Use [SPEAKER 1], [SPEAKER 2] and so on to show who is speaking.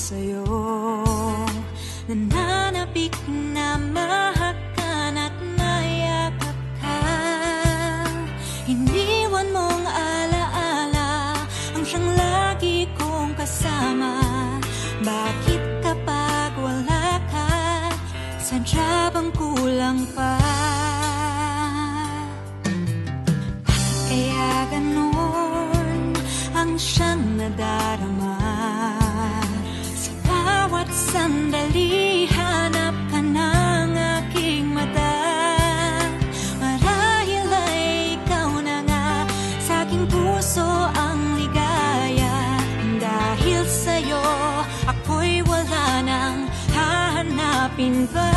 [SPEAKER 1] sa'yo. Nananabik na mahakan at mayakap ka. Iniwan mong alaala ang siyang lagi kong kasama. Bakit kapag wala ka, sadya bang kulang pa? Kaya ganon ang siyang nadarama. Sa bawat sandali, hanap ka ng aking mata. Marahil ay ikaw na nga sa aking puso ang ligaya. Dahil sa'yo, ako'y wala nang hahanapin pa.